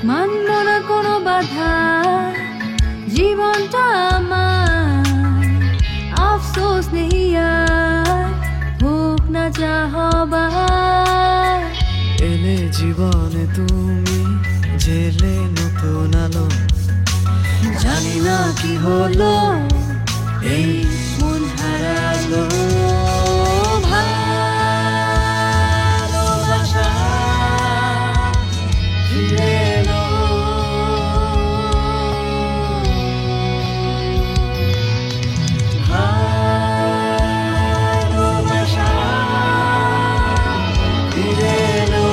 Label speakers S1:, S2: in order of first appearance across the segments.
S1: মানব না কোনো বাধা, জীবনটা আমার আফসোস নেই আর, হোক না যা হবার।
S2: এলে জীবনে তুমি, জেলে নতুন আলো,
S1: জানি না কি হলো, এই মন হারালো ভালোবাসা ফিরে এলো। ভালোবাসা ফিরে এলো।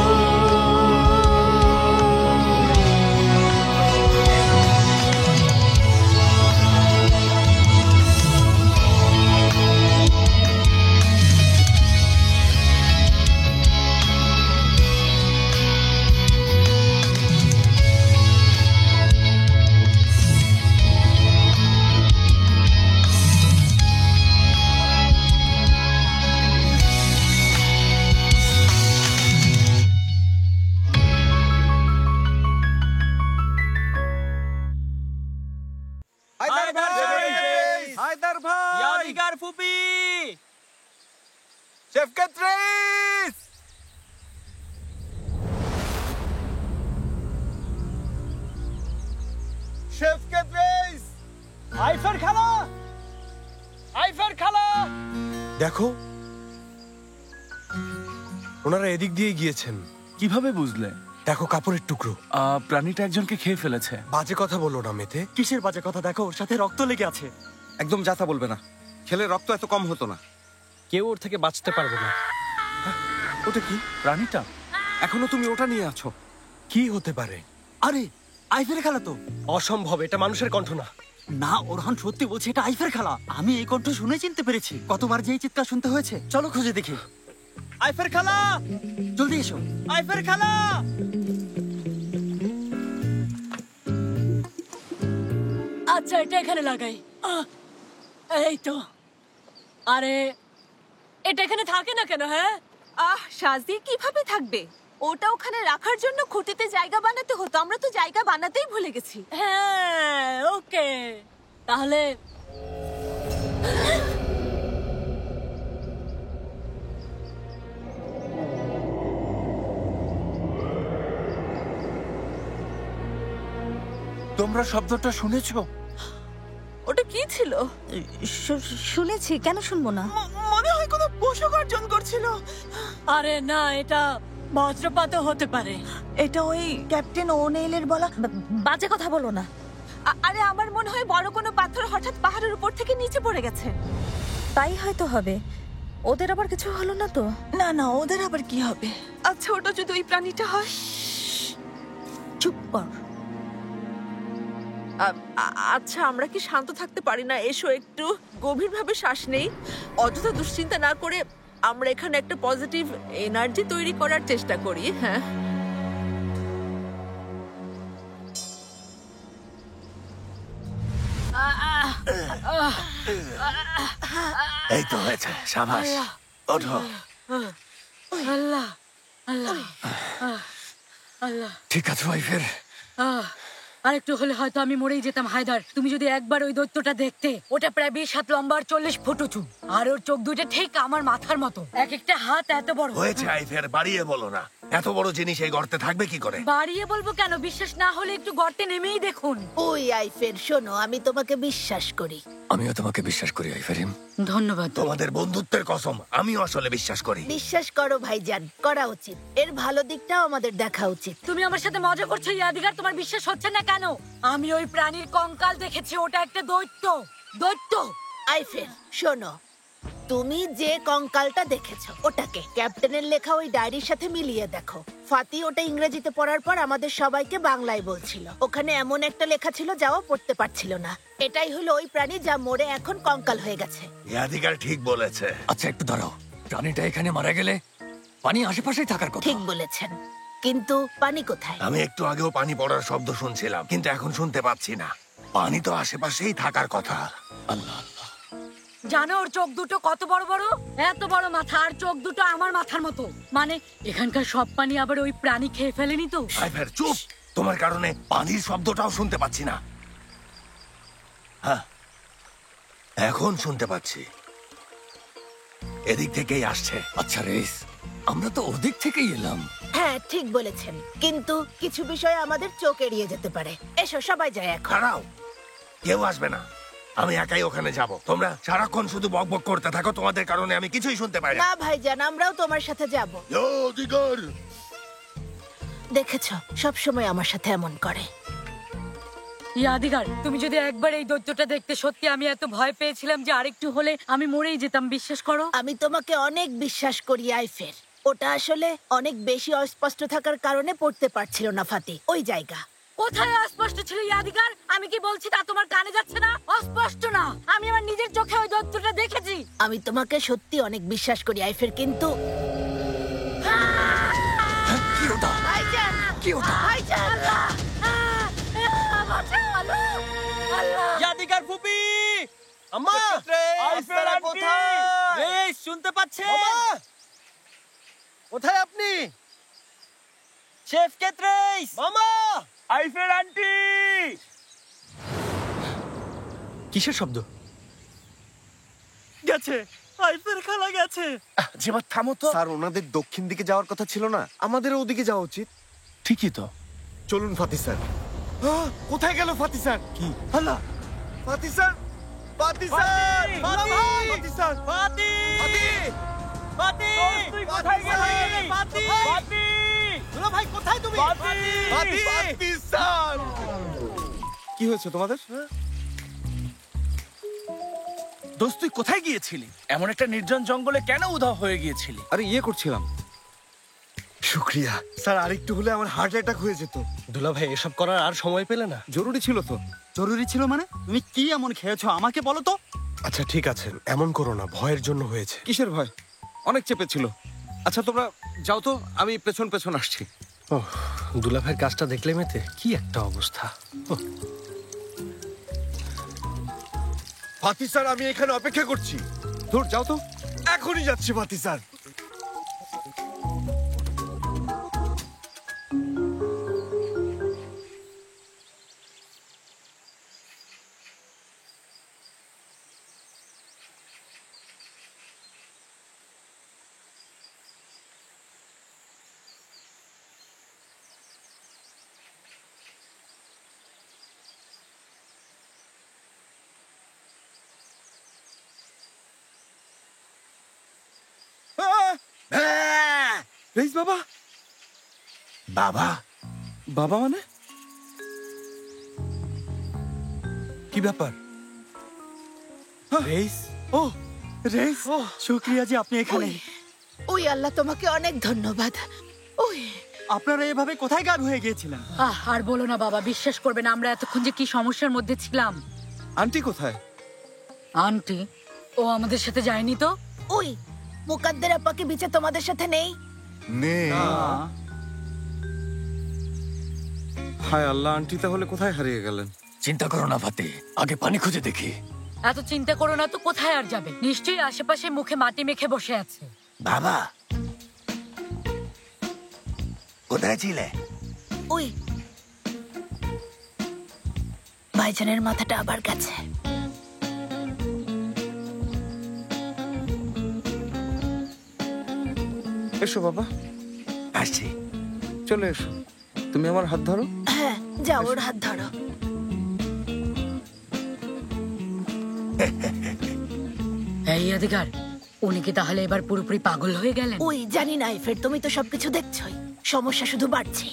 S3: হায়দার ভাই,
S4: ইয়াদিগার ফুপি,
S3: শেফকাত রাইস, শেফকাত রাইস,
S4: আইফার খালা, আইফার খালা।
S3: দেখো ওনারা এদিক দিয়ে গিয়েছেন।
S5: কিভাবে বুঝলে?
S3: দেখো কাপড়ের টুকরো।
S5: প্রাণীটা একজনকে খেয়ে ফেলেছে।
S3: বাজে কথা বলো না মেতে।
S2: কিসের বাজে কথা? দেখো ওর সাথে রক্ত লেগে আছে।
S6: একদম যাতা বলবে না, খেলে রক্ত এত কম হতো না।
S4: কেউ ওর থেকে বাঁচতে পারবে না।
S6: ওটা কি?
S5: প্রাণীটা
S6: এখনো তুমি ওটা নিয়ে আছো?
S3: কি হতে পারে?
S2: আরে আইফের খালা তো।
S4: অসম্ভব, এটা মানুষের কণ্ঠ না।
S2: না, ওরহান সত্যি বলছে এটা আইফের খালা। আমি এই কণ্ঠ শুনে চিনতে পেরেছি। কতবার যে এই চিৎকার শুনতে হয়েছে। চলো খুঁজে দেখি।
S4: আইফার খালা,
S2: জলদি এসো।
S4: আইফার খালা।
S7: আচ্ছা, এটা এখানে লাগাই। এই তো। আরে এটা এখানে থাকে না কেন? হ্যাঁ,
S8: সাজি কিভাবে থাকবে? ওটা ওখানে রাখার জন্য খুঁটিতে জায়গা বানাতে হতো, আমরা তো জায়গা বানাতেই ভুলে গেছি।
S7: হ্যাঁ, ওকে। তাহলে
S5: তোমরা শব্দটা শুনেছো?
S8: ওটা কি ছিল?
S9: শুনেছি, কেন শুনবো না?
S8: মনে হয় কোনো পশু গর্জন করছিল।
S7: আরে না, এটা বজ্রপাতও হতে পারে।
S8: এটা ওই ক্যাপ্টেন ওনেইলের বলা।
S9: বাজে কথা বলো না।
S8: আরে আমার মনে হয় বড় কোনো পাথর হঠাৎ পাহাড়ের উপর থেকে নিচে পড়ে গেছে।
S9: তাই হয়তো হবে। ওদের আবার কিছু হলো না তো?
S8: না না, ওদের আবার কি হবে? আচ্ছা, ওটা যদি ওই প্রাণীটা হয়।
S9: চুপ কর।
S8: আচ্ছা, আমরা কি শান্ত থাকতে পারি না? এসো একটু গভীরভাবে শ্বাস নেই, অযথা দুশ্চিন্তা না করে আমরা এখানে একটা পজিটিভ এনার্জি তৈরি করার চেষ্টা করি। হ্যাঁ,
S5: এই তো হয়েছে, সাবাস, ওঠো।
S7: আল্লাহ আল্লাহ আল্লাহ।
S5: ঠিক আছে ওয়াইফের।
S7: আরেকটু হলে হয়তো আমি মরেই যেতাম। হায়দার, তুমি যদি একবার ওই দৈত্যটা দেখতে, ওটা প্রায় 20 হাত লম্বা আর 40 ফুট উঁচু, আর ওর চোখ দুটো ঠিক আমার মাথার মতো, এক একটা হাত এত বড়।
S5: হয়েছে আইফের, বাড়িয়ে বলো না। এত বড় জিনিস এই গর্তে থাকবে কি করে?
S7: বাড়িয়ে বলবো কেন? বিশ্বাস না হলে একটু গর্তে নেমেই দেখুন।
S8: ওই আইফের, শোনো, আমি তোমাকে বিশ্বাস করি।
S5: আমিও তোমাকে বিশ্বাস করি আইফেরিম।
S7: ধন্যবাদ।
S5: তোমাদের বন্ধুত্বের কসম, আমিও আসলে বিশ্বাস করি।
S8: বিশ্বাস করো ভাইজান, করা উচিত। এর ভালো দিকটাও আমাদের দেখা উচিত।
S7: তুমি আমার সাথে মজা করছো ইয়াদিগার? তোমার বিশ্বাস হচ্ছে না কেন? আমি ওই প্রাণীর কঙ্কাল দেখেছি, ওটা একটা দৈত্য। দৈত্য।
S8: আইফের, শোনো, তুমি যে কঙ্কালটা দেখেছো ওটাকে ক্যাপ্টেনের লেখা ওই ডায়েরির সাথে মিলিয়ে দেখো। ফাতি ওটা ইংরেজিতে পড়ার পর আমাদের সবাইকে বাংলায় বলছিল। ওখানে এমন একটা লেখা ছিল যাও পড়তে পারছিল না। এটাই হলো ওই প্রাণী যা মরে এখন কঙ্কাল হয়ে গেছে।
S5: ইয়াদিগার ঠিক বলেছে। আচ্ছা একটু দাঁড়াও, প্রাণীটা এখানে মারা গেলে পানি আশেপাশেই থাকার কথা।
S8: ঠিক বলেছেন, কিন্তু পানি কোথায়?
S5: আমি একটু আগেও পানি পড়ার শব্দ শুনছিলাম, কিন্তু এখন শুনতে পাচ্ছি না। পানি তো আশেপাশেই থাকার কথা। আল্লাহ,
S7: জানো ওর চোখ দুটো কত বড় বড়? এত বড় মাথা, আর চোখ দুটো আমার মাথার মতো। মানে এখানকার সব পানি আবার ওই প্রাণী খেয়ে ফেলেনি তো?
S5: আইফের চুপ। তোমার কারণে পানির শব্দটাও শুনতে পাচ্ছি না। হ্যাঁ, এখন শুনতে পাচ্ছি। এদিক থেকেই আসছে।
S10: আচ্ছা রেস, আমরা তো ওদিক থেকেই এলাম।
S8: হ্যাঁ ঠিক বলেছেন, কিন্তু কিছু বিষয় আমাদের চোখ এড়িয়ে যেতে পারে। এসো সবাই যায় এখন।
S5: খাড়াও, কেউ আসবে না। আমি একাই ওখানে যাব। তোমরা সারাক্ষণ শুধু বকবক করতে থাকো, তোমাদের কারণে আমি কিছুই শুনতে পাই না।
S8: না ভাইজান, আমরাও তোমার সাথে যাব। দেখেছো, সব সময় আমার সাথে এমন করে।
S7: ইয়াদিগার, তুমি যদি একবার এই দৈত্যটা দেখতে, সত্যি আমি এত ভয় পেয়েছিলাম যে আরেকটু হলে আমি মরেই যেতাম, বিশ্বাস করো।
S8: আমি তোমাকে অনেক বিশ্বাস করি আইফের। ওটা আসলে অনেক বেশি অস্পষ্ট থাকার কারণে পড়তে পারছিল না ফাতি ওই জায়গা।
S7: কোথায় অস্পষ্ট ছিল ইয়াদিগার? আমি কি বলছি তা তোমার কানে যাচ্ছে না? অস্পষ্ট না, আমি আমার নিজের চোখে ওই দৈত্যটা দেখেছি।
S8: আমি তোমাকে সত্যি অনেক বিশ্বাস করি আইফের, কিন্তু
S5: কি ওটা?
S8: ভাইজান,
S5: কি ওটা?
S8: ভাইজান,
S4: ইয়াদিগার ফুপি, আম্মা, আইফের আন্টি, রেস শুনতে পাচ্ছেন? কোথায় আপনি? শেফ কেটরেস, মামা, আইফের আন্টি। কিসের শব্দ? গেছে, আইফের খালা গেছে।
S5: যেমন থামো তো।
S10: স্যার, ওনাদের দক্ষিণ দিকে যাওয়ার কথা ছিল না? আমাদেরও ওদিকে যাওয়া উচিত।
S5: ঠিকই তো।
S10: চলুন ফাতি স্যার। কোথায় গেল ফাতি স্যার? কি Allah, Fati sir, Fati sir, Fati sir,
S4: Fati,
S10: Fati,
S4: Fati, তুই কোথায় গেলি? ফাতি, ফাতি, দুলা ভাই কোথায় তুমি? ফাতি,
S10: ফাতি, ফাতি স্যার। কি হয়েছে তোমাদের?
S2: দোস্ত, তুই কোথায় গিয়েছিলি? এমন একটা নির্জন জঙ্গলে কেন উধাও হয়ে গিয়েছিলি?
S6: আরে ইয়ে করছিলাম।
S10: শুক্রিয়া স্যার, আরেকটু হলে আমার হার্ট অ্যাটাক হয়ে যেত।
S4: দুলা ভাই এসব করার আর সময় পেলে না।
S6: জরুরি ছিল তো।
S2: জরুরি ছিল মানে? তুমি কি এমন খেয়েছো আমাকে বলো তো।
S3: আচ্ছা ঠিক আছে, এমন করো না, ভয়ের জন্য হয়েছে।
S6: কিসের ভয়? অনেক চেপে ছিল। আচ্ছা তোমরা যাও তো, আমি পেছন পেছন আসছি।
S4: দুলা ভাইয়ের কাজটা দেখলে মেতে কি একটা অবস্থা।
S10: ফাতি স্যার, আমি এখানে অপেক্ষা করছি।
S6: ধুর, যাও তো।
S10: এখনই যাচ্ছি ফাতি স্যার।
S6: রেস বাবা।
S5: বাবা,
S6: বাবা মানে?
S3: কি ব্যাপার? রেস,
S2: ও রেস, শুক্রিয়া যে আপনি এখানে।
S8: ওই আল্লাহ, তোমাকে অনেক ধন্যবাদ। ওই
S2: আপনারা এভাবে কোথায় গায়েব হয়ে গিয়েছিলেন?
S7: আর বলো না বাবা, বিশ্বাস করবে না আমরা এতক্ষণ যে কি সমস্যার মধ্যে ছিলাম।
S6: আন্টি কোথায়?
S7: আন্টি, ও আমাদের সাথে যায়নি তো।
S8: ওই মুকাদ্দের আপাকে বিচে তোমাদের সাথে নেই?
S6: হায় আল্লাহ, আন্টি তাহলে কোথায় হারিয়ে গেলেন?
S10: চিন্তা করো না ফাতি, আগে পানি খুঁজে দেখি।
S7: এত চিন্তা করো না তো, কোথায় আর যাবে? নিশ্চয়ই আশেপাশে মুখে মাটি মেখে বসে আছে।
S5: বাবা, কোথায় ছিলে?
S8: ওই ভাইজানের মাথাটা আবার গেছে।
S6: এসো বাবা,
S5: আসছি।
S6: চলে এসো। তুমি আমার হাত ধরো।
S8: হ্যাঁ, যাও, ওর হাত ধরো।
S7: এই অধিকার, উনি কি তাহলে এবার পুরোপুরি পাগল হয়ে গেলেন?
S8: ওই জানি না আইফের, তুমি তো সবকিছু দেখছোই, সমস্যা শুধু বাড়ছে।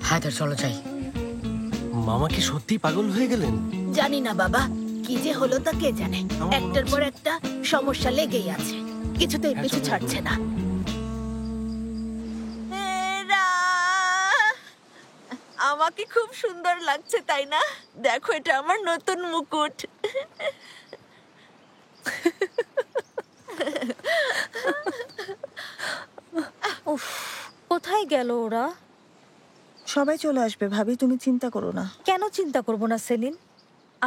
S7: হায়দার, চলো যাই।
S4: মামা কি সত্যি পাগল হয়ে গেলেন?
S8: জানি না বাবা, কি যে হলো তা কে জানে। একটার পর একটা সমস্যা লেগেই আছে, কিছুতেই পিছু ছাড়ছে না। আমাকে খুব সুন্দর লাগছে, তাই না? দেখো, এটা আমার নতুন মুকুট।
S9: উফ, কোথায় গেল ওরা?
S11: সবাই চলে আসবে ভাবি, তুমি চিন্তা করো না।
S9: কেন চিন্তা করব না সেলিন?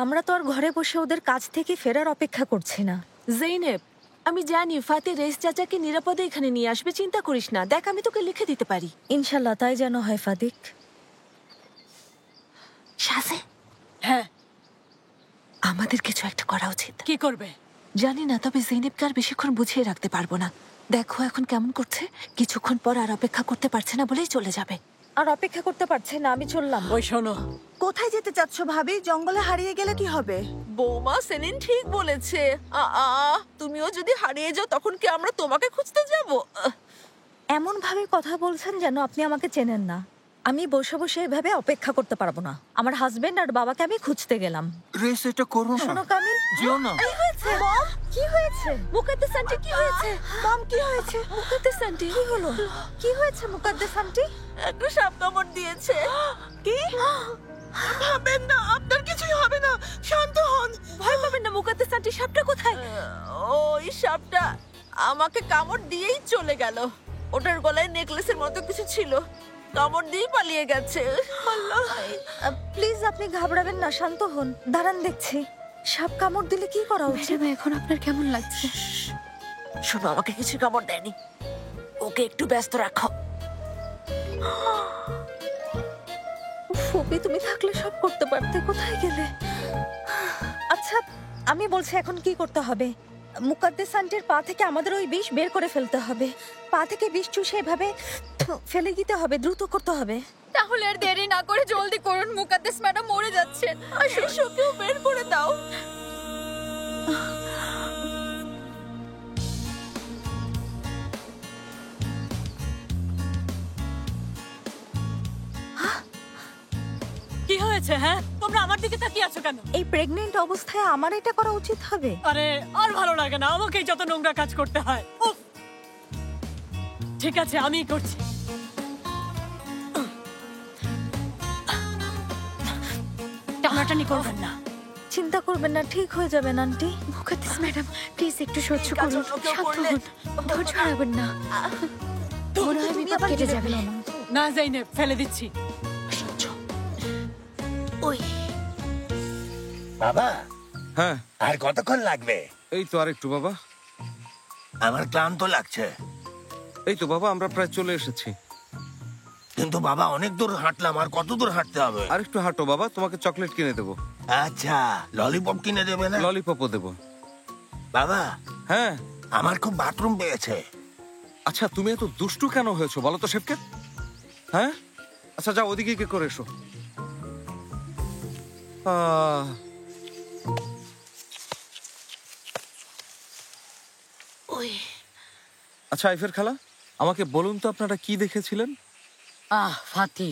S9: আমরা তো আর ঘরে বসে ওদের কাজ থেকে ফেরার অপেক্ষা করছি না।
S11: জেইনেব, আমি জানি ফাতি রেস চাচাকে নিরাপদে এখানে নিয়ে আসবে, চিন্তা করিস না। দেখ, আমি তোকে লিখে দিতে পারি।
S9: ইনশাল্লাহ তাই যেন হয় ফাদিক।
S11: সাজে
S7: হ্যাঁ,
S11: আমাদের কিছু একটা করা উচিত।
S7: কি করবে?
S11: জানি না, তবে জেনেবকে আর বেশিক্ষণ বুঝিয়ে রাখতে পারবো না। দেখো এখন কেমন করছে, কিছুক্ষণ পর আর অপেক্ষা করতে পারছে না বলেই চলে যাবে।
S9: আর অপেক্ষা করতে পারছে না, আমি চললাম।
S7: ওই শোনো,
S12: কোথায় যেতে চাচ্ছ ভাবি? জঙ্গলে হারিয়ে গেলে কি হবে?
S13: বৌমা সেলিন ঠিক বলেছে। তুমিও যদি হারিয়ে যাও তখন কি আমরা তোমাকে খুঁজতে যাব?
S9: এমন ভাবে কথা বলছেন যেন আপনি আমাকে চেনেন না। আমি বসে বসে এভাবে অপেক্ষা করতে পারবো না। আমার হাজবেন্ড আর বাবাকে আমি খুঁজতে গেলাম।
S2: রেস এটা করো না।
S9: শোনো কামিল,
S2: যেও না।
S9: কি হয়েছে মম? কি হয়েছে মুকাদ্দেস আন্টি? কি হয়েছে মম? কি হয়েছে মুকাদ্দেস আন্টি? কি হলো? কি হয়েছে মুকাদ্দেস আন্টি?
S13: একটা সাপ কামড় দিয়েছে।
S9: কি?
S13: ভাবেন না, আপনার কিছুই হবে না, শান্ত হন।
S9: ভয় পাবেন না মুকাদ্দেস আন্টি। সাপটা কোথায়?
S13: ওই সাপটা আমাকে কামড় দিয়েই চলে গেল। ওটার গলায় নেকলেসের মতো কিছু ছিল, কামড় দিয়েই পালিয়ে গেছে। আল্লাহ,
S9: প্লিজ আপনি ঘাবড়াবেন না, শান্ত হন। দাঁড়ান দেখছি। সাপ কামড় দিলে কি করা উচিত?
S7: এখন আপনার কেমন লাগছে?
S13: শোনো, আমাকে কিছু কামড় দেয়নি, ওকে একটু ব্যস্ত রাখো।
S9: ফুপি, তুমি থাকলে সব করতে পারতে। কোথায় গেলে? আচ্ছা, আমি বলছি এখন কি করতে হবে। মুকাদ্দেস আন্টির পা থেকে আমাদের ওই বিষ বের করে ফেলতে হবে। পা থেকে বিষ চুষে এভাবে ফেলে দিতে হবে, দ্রুত করতে হবে।
S7: তাহলে আর দেরি না করে জলদি করুন, মুকাদ্দেস ম্যাডাম মরে যাচ্ছেন।
S13: ওকেও বের করে দাও।
S7: কি হয়েছে? হ্যাঁ, তোমরা আমার দিকে তাকিয়ে আছো কেন?
S9: এই প্রেগনেন্ট অবস্থায় আমার এটা করা উচিত হবে?
S7: আরে আর ভালো লাগে না, আমাকেই যত নোংরা কাজ করতে হয়। উফ! ঠিক আছে, আমিই করছি। টানাটানি করবেন না।
S9: চিন্তা করবেন না, ঠিক হয়ে যাবেন আন্টি।
S7: মুকাদ্দেস ম্যাডাম, প্লিজ একটু সহ্য করুন, শান্ত হন, ধৈর্য হারাবেন না। মনে হয় বিপদ কেটে যাবে। না জাইনেব, ফেলে দিচ্ছি।
S8: ওই
S5: বাবা,
S6: হ্যাঁ
S5: আর কতক্ষণ লাগবে?
S6: এই তো আর একটু বাবা।
S5: আমার ক্লান্ত লাগছে।
S6: এই তো বাবা, আমরা প্রায় চলে এসেছি।
S5: কিন্তু বাবা, অনেক দূর হাঁটলাম, আর কত দূর হাঁটতে হবে?
S6: আর একটু হাঁটো বাবা, তোমাকে চকলেট কিনে দেবো।
S5: আচ্ছা, ললিপপ কিনে দেবে না?
S6: ললিপপও দেবো।
S5: বাবা,
S6: হ্যাঁ
S5: আমার খুব বাথরুম পেয়েছে।
S6: আচ্ছা, তুমি এত দুষ্টু কেন হয়েছো বলো তো শেফকে? হ্যাঁ, আচ্ছা যাও ওদিকে গিয়ে করে এসো।
S8: ওই
S6: আচ্ছা আইফের খালা, আমাকে বলুন তো আপনারা কি দেখেছিলেন?
S7: ফাতি,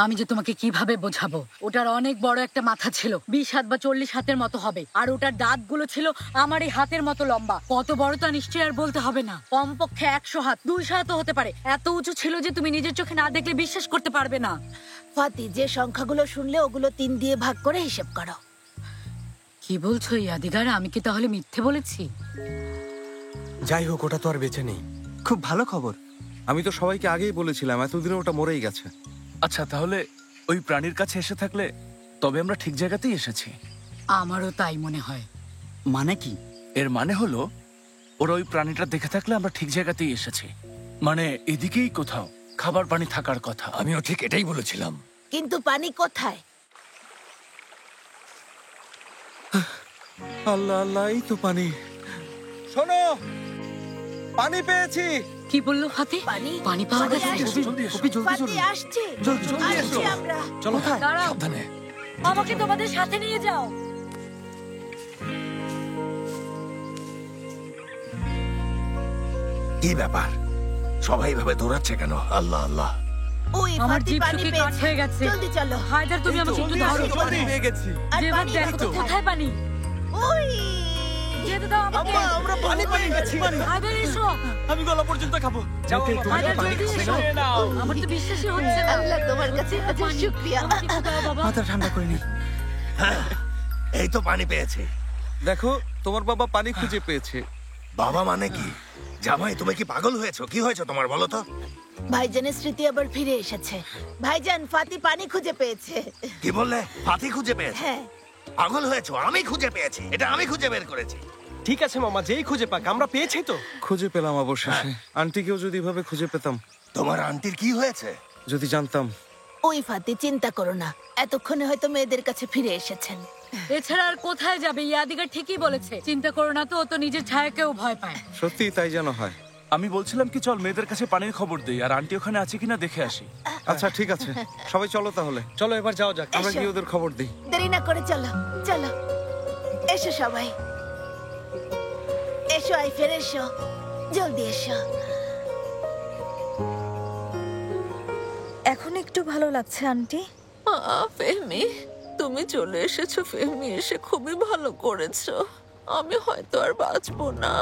S7: আমি যে তোমাকে কিভাবে বোঝাবো। ওটার অনেক বড় একটা মাথা ছিল, 20 হাত বা 40 হাতের মতো হবে। আর ওটার দাঁতগুলো ছিল আমার এই হাতের মতো লম্বা। কত বড় তা নিশ্চয়ই আর বলতে হবে না, কমপক্ষে 100 হাত, 200 হাতও হতে পারে। এত উঁচু ছিল যে তুমি নিজের চোখে না দেখলে বিশ্বাস করতে পারবে না।
S8: ফাতি, যে সংখ্যাগুলো শুনলে ওগুলো 3 দিয়ে ভাগ করে হিসেব করো।
S7: কি বলছো ইয়াদিদার? আমি কি তাহলে মিথ্যে বলেছি?
S3: যাই হোক, ওটা তো আর বেঁচে নেই।
S2: খুব ভালো খবর।
S6: আমি তো সবাইকে আগেই বলেছিলাম, এতদিনে ওটা মরেই গেছে।
S10: আচ্ছা, তাহলে ওই প্রাণীর কাছে এসে থাকলে তবে আমরা ঠিক জায়গাতেই এসেছি।
S7: আমারও তাই মনে হয়।
S2: মানে কি?
S10: এর মানে হলো ওরা ওই প্রাণীটা দেখে থাকলে আমরা ঠিক জায়গাতেই এসেছি। মানে এদিকেই কোথাও খাবার পানি থাকার কথা।
S5: আমিও ঠিক এটাই বলেছিলাম।
S8: কিন্তু পানি কোথায়?
S6: আল্লাহ আল্লাহ, এই তো পানি। শোনো, পানি পেয়েছি।
S7: কি বললো ফাতি? পানি পাওয়া গেছে?
S8: ফাতি আসছে, আসছি আমরা।
S6: চলো
S7: দাঁড়াও,
S5: সাবধানে।
S7: আমাকে তোমাদের সাথে নিয়ে যাও।
S5: কি ব্যাপার, সবাই ভাবে দৌড়াচ্ছে কেন? আল্লাহ আল্লাহ।
S8: ওই
S7: আমার
S8: ফাতি
S7: জিভ
S8: পানি
S7: শুকিয়ে কাঠ
S8: পেয়েছে।
S7: হয়ে গেছে।
S8: জলদি চলো।
S7: হায়দার, তুমি আমাকে একটু ধরো।
S3: পেয়ে গেছি।
S8: আর
S7: যেভাবে
S8: পানি
S7: দেখো তো,
S8: কোথায়?
S7: কোথায় পানি?
S8: ওই
S7: যেতে দাও আমাকে।
S10: আমরা পানি পেয়ে গেছি।
S7: হায়দার এসো।
S10: আমি গলা পর্যন্ত খাবো।
S7: হায়দার জলদি এসো। আমার তো বিশ্বাসই হচ্ছে না।
S8: আল্লাহ তোমার কাছে হাজার শুকরিয়া।
S7: আমাকে একটু দাও বাবা।
S2: মাথা ঠান্ডা করে নি।
S5: এই তো পানি পেয়েছে।
S6: দেখো, তোমার বাবা পানি খুঁজে পেয়েছে।
S5: বাবা মানে কি? জামাই, তুমি কি পাগল হয়েছো? কি হয়েছে তোমার বলো তো?
S8: ভাইজানের স্মৃতি আবার ফিরে এসেছে। ভাইজান, ফাতি পানি খুঁজে পেয়েছে।
S5: কি বললে? ফাতি খুঁজে পেয়েছে?
S8: হ্যাঁ।
S5: পাগল হয়েছো? আমি খুঁজে পেয়েছি, এটা আমি খুঁজে বের করেছি।
S3: ঠিক আছে মামা, যেই খুঁজে পাক, আমরা পেয়েছি তো।
S6: খুঁজে পেলাম অবশেষে। আন্টিকেও যদি এভাবে খুঁজে পেতাম।
S5: তোমার আন্টির কি হয়েছে?
S6: যদি জানতাম
S8: ওই ফাতি, চিন্তা করো না, এতক্ষণে হয়তো মেয়েদের কাছে ফিরে এসেছেন।
S7: এছাড়া আর কোথায় যাবে? ইয়াদিকা ঠিকই বলেছে, চিন্তা করো না তো, ও তো নিজের ছায়াকেও ভয় পায়।
S6: সত্যি তাই যেন হয়।
S4: আমি বলছিলাম কি, চল মেয়েদের কাছে পানির খবর দেই, আর আন্টি ওখানে আছে কিনা দেখে আসি।
S6: আচ্ছা ঠিক আছে, সবাই চলো তাহলে।
S3: চলো এবার যাওয়া যাক।
S6: আমরা গিয়ে ওদের খবর দিই।
S8: দেরি না করে চলো চলো, এসো সবাই, এসো আইফের, এসো জলদি এসো।
S9: এখন একটু ভালো লাগছে আন্টি?
S13: ফেহমি, তুমি চলে এসেছো। ফেহমি, এসে খুবই ভালো করেছো। আমি হয়তো আর বাঁচবো না।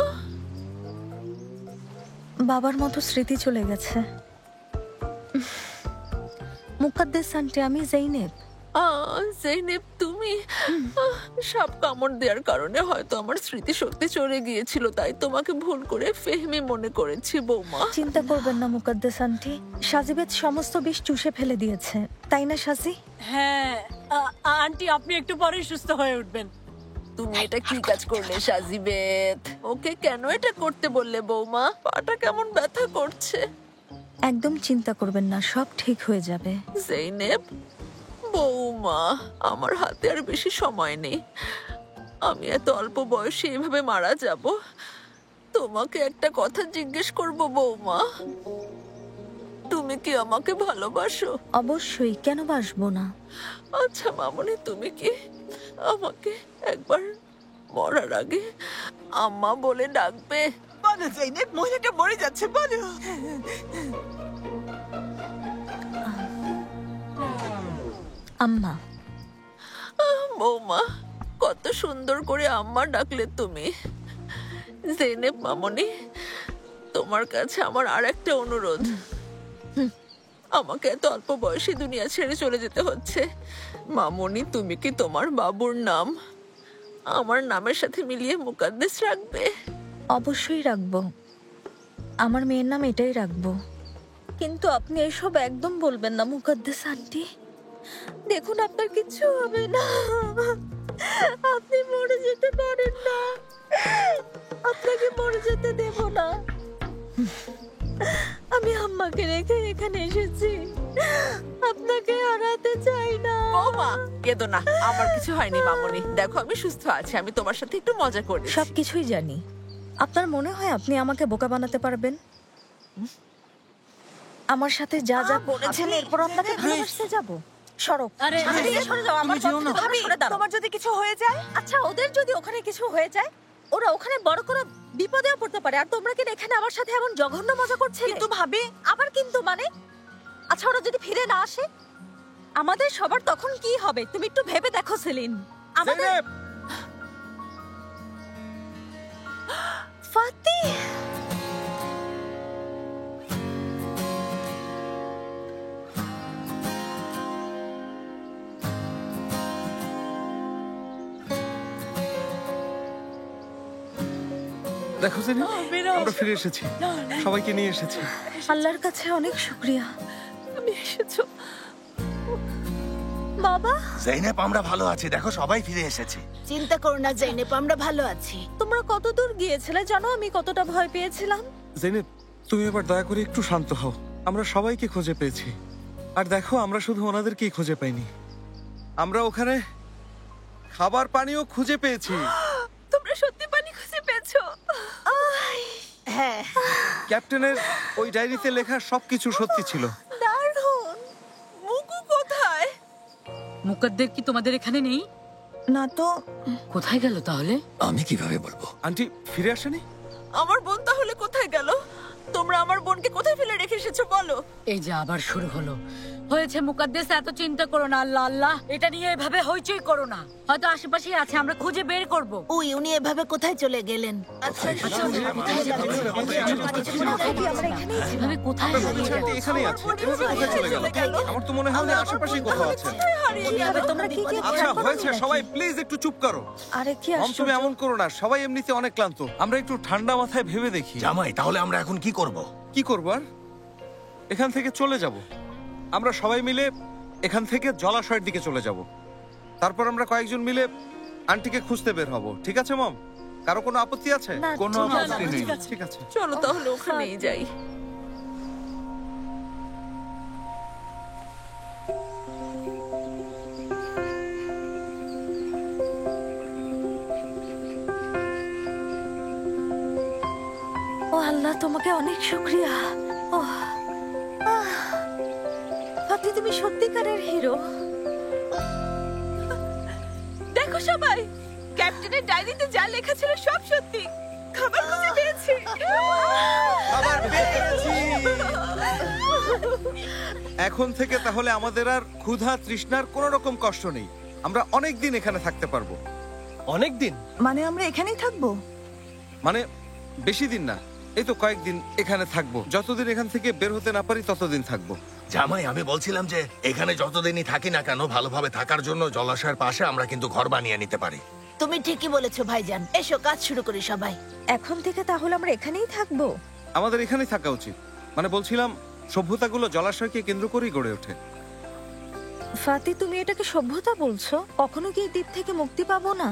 S9: বাবার মতো স্মৃতি চলে গেছে। মুকাদ্দেস আন্টি, আমি জৈনেব।
S13: জৈনেব, তুমি? সাপ কামড় দেওয়ার কারণে হয়তো আমার স্মৃতিশক্তি চলে গিয়েছিল, তাই তোমাকে ভুল করে ফেহমি মনে করেছি বৌমা।
S9: চিন্তা করবেন না মুকাদ্দেস আন্টি, সাজিবেদ সমস্ত বিষ চুষে ফেলে দিয়েছে, তাই না সাজি?
S7: হ্যাঁ আন্টি, আপনি একটু পরেই সুস্থ হয়ে উঠবেন।
S13: তুমি এটা কি কাজ করলে সাজিবেদ? ওকে কেন এটা করতে বললে বৌমা? পাটা কেমন ব্যথা করছে।
S9: একদম চিন্তা করবেন না, সব ঠিক হয়ে যাবে।
S13: জৈনেব, বৌমা, আমার হাতে আর বেশি সময় নেই। আমি এত অল্প বয়সে এভাবে মারা যাব। তোমাকে একটা কথা জিজ্ঞেস করব বৌমা, তুমি কি আমাকে ভালোবাসো?
S9: অবশ্যই, কেন বাসবো না?
S13: আচ্ছা মামনি, তুমি কি আমাকে একবার মরার আগে আম্মা বলে ডাকবে?
S12: বলো জৈনেব, মহিলাটা মরে যাচ্ছে, বলো।
S9: আম্মা।
S13: বৌমা, কত সুন্দর করে আম্মা ডাকলে তুমি। জেনেব মামনি, তোমার কাছে আমার আর একটা অনুরোধ। আমাকে এত অল্প বয়সে দুনিয়া ছেড়ে চলে যেতে হচ্ছে। মামনি, তুমি কি তোমার বাবুর নাম আমার নামের সাথে মিলিয়ে মুকাদ্দেস রাখবে?
S9: অবশ্যই রাখবো, আমার মেয়ের নাম এটাই রাখবো। কিন্তু আপনি এসব একদম বলবেন না মুকাদ্দেস আন্টি। দেখুন, আপনার কিছু হবে না, আপনি মরে যেতে পারেন না, আপনাকে মরে যেতে দেব না। আমি আম্মাকে রেখে এখানে এসেছি, আপনাকে হারাতে চাই না।
S13: বৌমা, কেঁদো না, আমার কিছু হয়নি মামনি। দেখো, আমি সুস্থ আছি, আমি তোমার সাথে একটু মজা করি।
S9: সবকিছুই জানি। আপনার মনে হয় আপনি আমাকে বোকা বানাতে পারবেন? আমার সাথে যা যা করেছেন, এরপর আপনাকে ভালোবাসতে যাব? সরব।
S7: আরে,
S9: সরে যাও আমার পথ থেকে, ভাবি, সরে দাঁড়াও।
S12: তোমার যদি কিছু হয়ে যায়?
S9: আচ্ছা, ওদের যদি ওখানে কিছু হয়ে যায়, ওরা ওখানে বড় কোনো বিপদেও পড়তে পারে, আর তোমরা কি এখানে আমার সাথে এমন জঘন্য মজা করছিলে?
S12: কিন্তু ভাবি,
S9: আবার কিন্তু মানে? আচ্ছা, ওরা যদি ফিরে না আসে, আমাদের সবার তখন কি হবে? তুমি একটু ভেবে দেখো সেলিন। আমাদের ফাতি,
S6: দেখো জেনি, আমরা ফিরে এসেছি, সবাইকে নিয়ে এসেছি।
S9: আল্লাহর কাছে অনেক শুকরিয়া তুমি এসেছো। বাবা,
S5: জৈনেব, আমরা ভালো আছি, দেখো সবাই ফিরে এসেছি।
S8: চিন্তা করো না জৈনেব, আমরা ভালো আছি।
S9: তোমরা কত দূর গিয়েছিলে জানো? আমি কতটা ভয় পেয়েছিলাম।
S6: জেনেব, তুমি এবার দয়া করে একটু শান্ত হও। আমরা সবাইকে খুঁজে পেয়েছি, আর দেখো, আমরা শুধু ওনাদেরকেই খুঁজে পাইনি, আমরা ওখানে খাবার পানিও খুঁজে পেয়েছি।
S9: তোমরা সত্যি পানি খুঁজে পেয়েছো?
S8: হ্যাঁ,
S6: ক্যাপ্টেনের ওই ডায়েরিতে লেখা সবকিছু সত্যি ছিল।
S9: দারুণ।
S13: মুকু কোথায়?
S7: মুকাদ্দের কি তোমাদের এখানে নেই?
S12: না তো।
S7: কোথায় গেল তাহলে?
S5: আমি কিভাবে বলবো?
S6: আন্টি ফিরে আসেনি?
S13: আমার বোন তাহলে কোথায় গেল? তোমরা আমার বোনকে কোথায় ফেলে রেখে এসেছো বলো?
S7: এই যে আবার শুরু হলো। হয়েছে মুকাদ্দেস, এত চিন্তা করো না। আল্লাহ আল্লাহ, এটা নিয়ে এভাবে হইচই করো না। হয়তো আশেপাশেই আছে, আমরা খুঁজে বের করব।
S8: উনি এভাবে কোথায় চলে গেলেন? আচ্ছা,
S7: এভাবে কোথায় হারিয়ে গেল?
S6: এখানেই আছে, এভাবে কোথায় চলে গেল? আমার তো মনে হয় উনি আশেপাশেই কোথাও আছেন।
S9: তোমরা কি কি
S6: আচ্ছা হয়েছে, সবাই প্লিজ একটু চুপ করো।
S9: আরে কি
S6: মম, তুমি এমন করো না, সবাই এমনিতে অনেক ক্লান্ত। আমরা একটু ঠান্ডা মাথায় ভেবে দেখি।
S5: জামাই, তাহলে আমরা এখন কি করব?
S6: কি করব আর? এখান থেকে চলে যাব। আমরা সবাই মিলে এখান থেকে জলাশয়ের দিকে চলে যাব। তারপর আমরা কয়েকজন মিলে আন্টিকে খুঁজতে বের হব। ঠিক আছে মম? কারো কোনো আপত্তি আছে?
S4: কোনো আপত্তি নেই।
S6: ঠিক আছে,
S13: চলো তাহলে ওখানেই যাই।
S9: তোমাকে অনেক শুক্রিয়া। ফাতি, তুমি সত্যিকারের হিরো।
S13: দেখো সবাই, ক্যাপ্টেনের ডায়েরিতে যা লেখা ছিল সব সত্যি। খাবার খুঁজে পেয়েছি।
S6: এখন থেকে তাহলে আমাদের আর ক্ষুধা তৃষ্ণার কোনো রকম কষ্ট নেই। আমরা অনেক দিন এখানে থাকতে পারবো।
S3: অনেক দিন
S12: মানে আমরা এখানেই থাকবো?
S6: মানে বেশি দিন না, এই তো কয়েকদিন এখানে থাকবো। যতদিন এখান থেকে বের হতে না পারি ততদিন থাকবো।
S5: জামাই, আমি বলছিলাম যে এখানে যতদিনই থাকি না কেন, ভালোভাবে থাকার জন্য জলাশয়ের পাশে আমরা কিন্তু ঘর বানিয়ে নিতে পারি।
S8: তুমি ঠিকই বলেছো ভাইজান, এসো কাজ শুরু করি সবাই।
S9: এখন থেকে তাহলে আমরা এখানেই থাকবো?
S6: আমাদের এখানেই থাকা উচিত। মানে বলছিলাম, সভ্যতাগুলো জলাশয়কে কেন্দ্র করেই গড়ে ওঠে।
S9: ফাতি, তুমি এটাকে সভ্যতা বলছো? কখনো কি এই দ্বীপ থেকে মুক্তি পাবো না?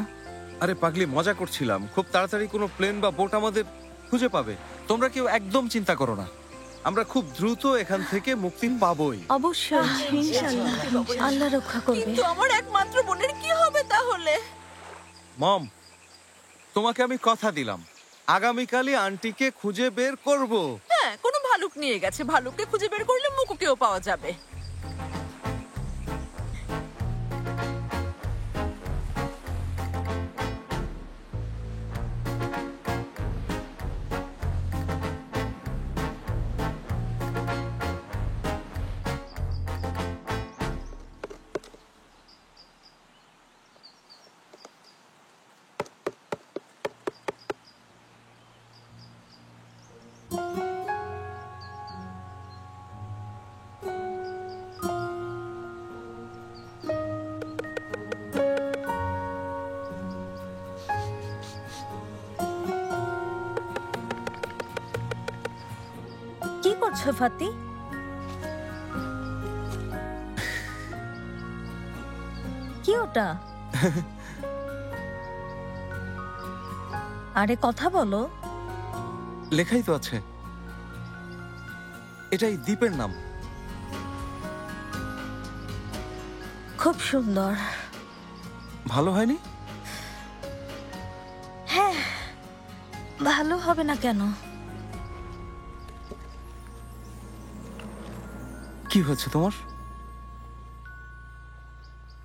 S6: আরে পাগলি, মজা করছিলাম। খুব তাড়াতাড়ি কোনো প্লেন বা বোট আমাদের খুঁজে পাবে। তোমরা কেউ একদম চিন্তা করো না, আমরা খুব দ্রুত এখান থেকে মুক্তি পাবোই।
S9: অবশ্যই, ইনশাআল্লাহ। আল্লাহ রক্ষা করবে।
S13: কিন্তু আমার একমাত্র বোনের কি হবে তাহলে?
S6: মম, তোমাকে আমি কথা দিলাম, আগামীকালই আন্টিকে খুঁজে বের করব।
S13: হ্যাঁ, কোনো ভালুক নিয়ে গেছে। ভালুককে খুঁজে বের করলে মুকুকেও পাওয়া যাবে।
S9: কি করছো ফাতি? কি ওটা? আরে কথা বলো।
S6: লেখাই তো আছে, এটাই দ্বীপের নাম।
S9: খুব সুন্দর।
S6: ভালো হয়নি?
S9: হ্যাঁ, ভালো হবে না কেন?
S6: কি হচ্ছে তোমার?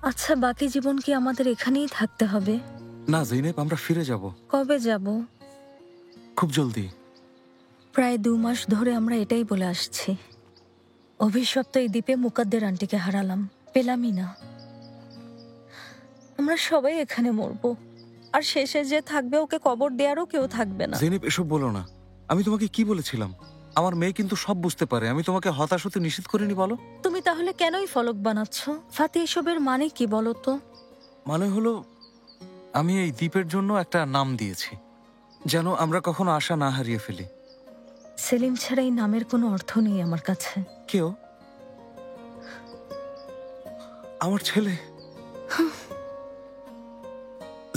S9: আচ্ছা, বাকি জীবন কি আমাদের এখানেই থাকতে হবে?
S6: না জৈনেব, আমরা ফিরে যাব।
S9: কবে যাব?
S6: খুব জলদি।
S9: প্রায় 2 মাস ধরে আমরা এটাই বলে আসছি। অভিশপ্ত এই দ্বীপে মুকাদ্দের আন্টিকে হারালাম, পেলামই না। আমরা সবাই এখানে মরবো, আর শেষে যে থাকবে ওকে কবর দেওয়ারও কেউ থাকবে না।
S6: জৈনেব, এসব বলো না। আমি তোমাকে কি বলেছিলাম? আমার মেয়ে কিন্তু সব বুঝতে পারে। আমি তোমাকে হতাশ হতে নিষেধ করিনি, বলো।
S9: তুমি তাহলে কেনই ফলক বানাচ্ছ? ফাতি, এসবের মানে কি বলো তো?
S6: মানে হলো, আমি এই দ্বীপের জন্য একটা নাম দিয়েছি, যেন আমরা কখনো আশা না হারিয়ে ফেলি।
S9: সেলিম ছাড়া এই নামের কোনো অর্থ নেই আমার কাছে।
S6: কেউ? আমার ছেলে।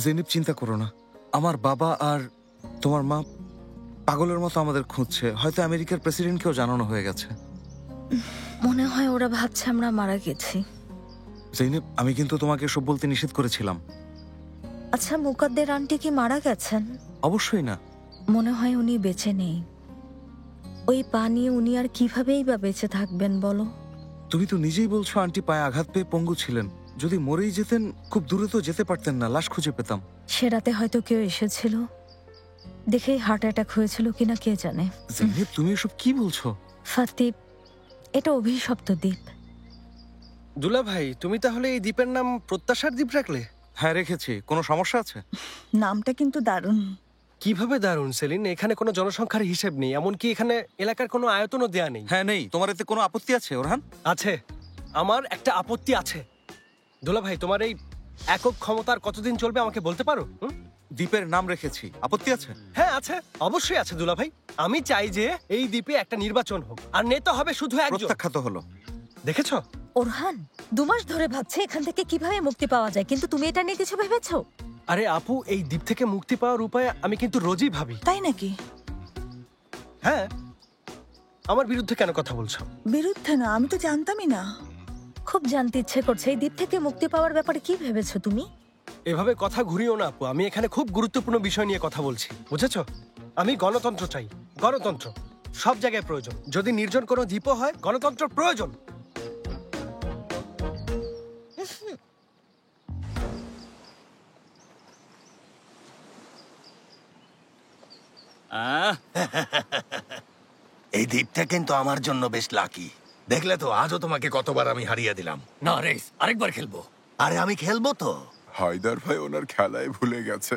S6: জেনিব, চিন্তা করো না। আমার বাবা আর তোমার মা পাগলের মতো আমাদের খুঁজছে। হয়তো আমেরিকার প্রেসিডেন্টকেও জানানো হয়ে গেছে।
S9: মনে হয় ওরা ভাবছে আমরা মারা গেছি।
S6: জেনিব, আমি কিন্তু তোমাকে সব বলতে নিষেধ করেছিলাম।
S9: আচ্ছা, মুকাদ্দের আন্টি কি মারা গেছেন?
S6: অবশ্যই না।
S9: মনে হয় উনি বেঁচে নেই। ওই পা নিয়ে উনি আর কিভাবেই বা বেঁচে থাকবেন বলো?
S6: তুমি তো নিজেই বলছো আন্টি পায়ে আঘাত পেয়ে পঙ্গু ছিলেন। যদি মরেই যেতেন, খুব দূরে তো যেতে পারতেন না, লাশ খুঁজে পেতাম।
S9: সে রাতে হয়তো কেউ এসেছিল, দেখেই হার্ট অ্যাটাক হয়েছিল কিনা কে জানে।
S6: জেনিব, তুমি এসব কি বলছো?
S9: ফাতি, এটা অভিশপ্ত দ্বীপ।
S3: দুলা ভাই, তুমি তাহলে এই দ্বীপের নাম প্রত্যাশার দ্বীপ রাখলে?
S6: হ্যাঁ, রেখেছি। কোনো সমস্যা আছে?
S12: নামটা কিন্তু দারুণ।
S3: কিভাবে দারুণ সেলিন, এখানে কোনো জনসংখ্যার হিসেব নেই, এমনকি এখানে এলাকার কোনো আয়তনও দেয়া নেই।
S6: হ্যাঁ নেই। তোমার এতে কোনো আপত্তি আছে ওরহান?
S3: আছে, আমার একটা আপত্তি আছে। দুলা ভাই, তোমার এই একক ক্ষমতার কতদিন চলবে আমাকে বলতে পারো?
S6: দ্বীপের নাম রেখেছি, আপত্তি আছে?
S3: হ্যাঁ আছে, অবশ্যই আছে দুলা ভাই। আমি চাই যে এই দ্বীপে একটা নির্বাচন হোক, আর নেতা হবে শুধু একজন।
S6: প্রত্যাখ্যাত হলো।
S3: দেখেছো?
S9: ওরহান 2 মাস ধরে ভাবছে এখান থেকে কিভাবে মুক্তি পাওয়া যায়, কিন্তু তুমি এটা নিয়ে কিছু ভেবেছো?
S3: আরে আপু, এই দ্বীপ থেকে মুক্তি পাওয়ার উপায় আমি কিন্তু রোজই ভাবি।
S12: তাই নাকি?
S3: হ্যাঁ। আমার বিরুদ্ধে কেন কথা বলছো?
S12: বিরুদ্ধে না, আমি তো জানতামই না।
S9: খুব জানতে ইচ্ছে করছে, এই দ্বীপ থেকে মুক্তি পাওয়ার ব্যাপারে কি ভেবেছো তুমি?
S3: এভাবে কথা ঘুরিও না আপু, আমি এখানে খুব গুরুত্বপূর্ণ বিষয় নিয়ে কথা বলছি, বুঝেছো? আমি গণতন্ত্র চাই, গণতন্ত্র। সব জায়গায় প্রয়োজন। যদি নির্জন কোনো দ্বীপও হয়, গণতন্ত্র প্রয়োজন।
S5: এই দ্বীপটা কিন্তু আমার জন্য বেশ লাকি। দেখলে তো আজও তোমাকে কতবার আমি হারিয়ে দিলাম।
S14: না রেস, আরেকবার খেলবো।
S5: আরে আমি খেলবো তো।
S15: হায়দার ভাই ওনার খেলায় ভুলে গেছে।